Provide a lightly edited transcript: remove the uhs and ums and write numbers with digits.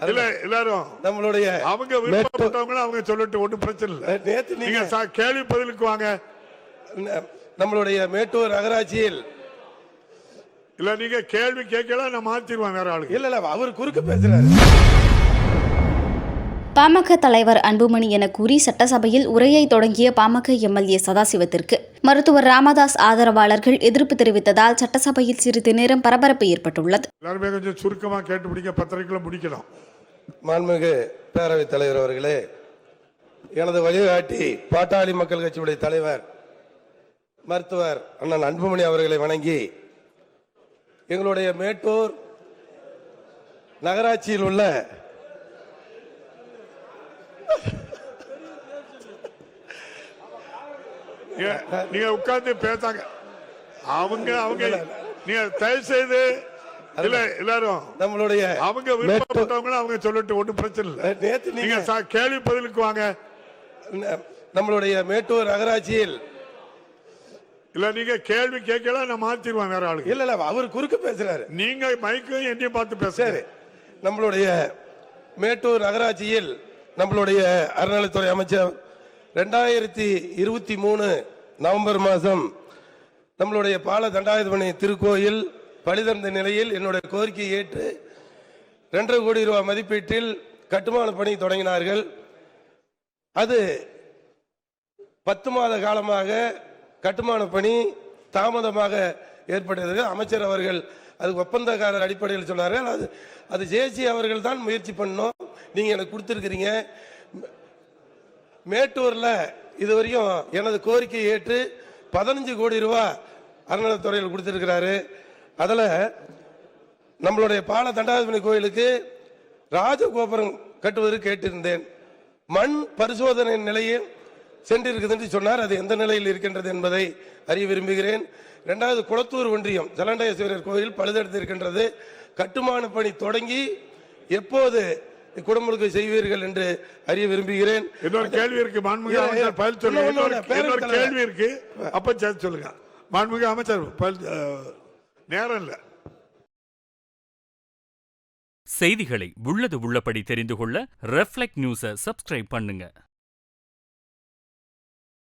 இல்ல எல்லாரும் நம்மளுடைய அவங்க விருப்பப்பட்டவங்களும் அவங்க சொல்லட்டும், ஒன்றும் பிரச்சனை இல்லை. நேத்து நீங்க கேள்வி பதிலுக்கு வாங்க. நம்மளுடைய மேட்டூர் நகராட்சியில் இல்ல நீங்க கேள்வி கேட்கல, நான் மாத்திடுவேன் வேற ஆளுக்கு. இல்ல அவர் குறுக்க பேசுறாரு. பாமக தலைவர் அன்புமணி என கூறி சட்டசபையில் உரையை தொடங்கிய பாமக எம்எல்ஏ சதாசிவத்திற்கு மருத்துவர் ராமதாஸ் ஆதரவாளர்கள் எதிர்ப்பு தெரிவித்ததால் சட்டசபையில் சிறிது நேரம் பரபரப்பு ஏற்பட்டுள்ளது. எல்லாருமே கொஞ்சம் சுருக்கமா கேட்டு முடிக்க, பத்திரிகைகளை முடிக்கணும். மாண்புமிகு பேரவைத் தலைவர் அவர்களே, எனது வழிகாட்டி பாட்டாளி மக்கள் கட்சியுடைய தலைவர் மருத்துவர் அண்ணன் அன்புமணி அவர்களை வணங்கி எங்களுடைய மேட்டூர் நகராட்சியில் உள்ள நீங்க உட்கார்ந்து பேசாங்க. அவங்க நீங்க தயவு செய்து இல்ல எல்லாரும் நம்மளுடைய அவங்க விருப்பப்பட்டவங்களும் அவங்க சொல்லட்டும், ஒன்றும் பிரச்சனை இல்லை. நேத்து நீங்க கேள்வி பதிலுக்கு வாங்க. நம்மளுடைய மேட்டூர் நகராட்சியில் இல்ல நீங்க கேள்வி கேட்கல, நான் மாத்திடுவேன் வேற ஆளுக்கு. இல்ல அவர் குறுக்க பேசுறாரு. நீங்க மைக்கு என்னையும் பார்த்து பேசுறாரு. நம்மளுடைய மேட்டூர் நகராட்சியில் நம்மளுடைய அறநிலைத்துறை அமைச்சர் 2023 நவம்பர் மாதம் நம்மளுடைய பால தண்டாயுதபணி திருக்கோயில் பழுதடைந்த நிலையில் என்னுடைய கோரிக்கையை ஏற்று 2.5 கோடி ரூபாய் மதிப்பீட்டில் கட்டுமான பணி தொடங்கினார்கள். அது 10 மாத காலமாக கட்டுமான பணி தாமதமாக ஏற்பட்டது. அமைச்சர் அவர்கள் அது ஒப்பந்தக்காரர் அடிப்படையில் சொன்னார்கள். அது ஜேசி அவர்கள் தான் முயற்சி பண்ணோம், நீங்க எனக்கு கொடுத்துருக்கிறீங்க. மேட்டூர்ல இதுவரையும் எனது கோரிக்கையை ஏற்று 15 கோடி ரூபாய் அறநிலைத்துறையில் கொடுத்திருக்கிறாரு. அதுல நம்மளுடைய பால தண்டாயுதபணி கோயிலுக்கு ராஜகோபுரம் கட்டுவதற்கு கேட்டிருந்தேன். மண் பரிசோதனை நிலையில் சென்றிருக்குது என்று சொன்னார். அது எந்த நிலையில் இருக்கின்றது என்பதை அறிய விரும்புகிறேன். 2வது குளத்தூர் ஒன்றியம் ஜலண்டேஸ்வரர் கோயில் பழுதடைந்திருக்கின்றது. கட்டுமான பணி தொடங்கி எப்போது குடமுழுக்கு செய்வீர்கள் என்று அறிய விரும்புகிறேன். இன்னொரு கேள்வி இருக்கு, மாண்புமிகு அமைச்சர் பதில் சொல்லுங்க. கேள்வி இருக்கு, அப்ப சொல்லுங்க. மாண்புமிகு அமைச்சர் நேரம் இல்ல. செய்திகளை உள்ளது உள்ளபடி தெரிந்து கொள்ள ரெஃப்ளெக்ட் நியூஸை சப்ஸ்கிரைப் பண்ணுங்க.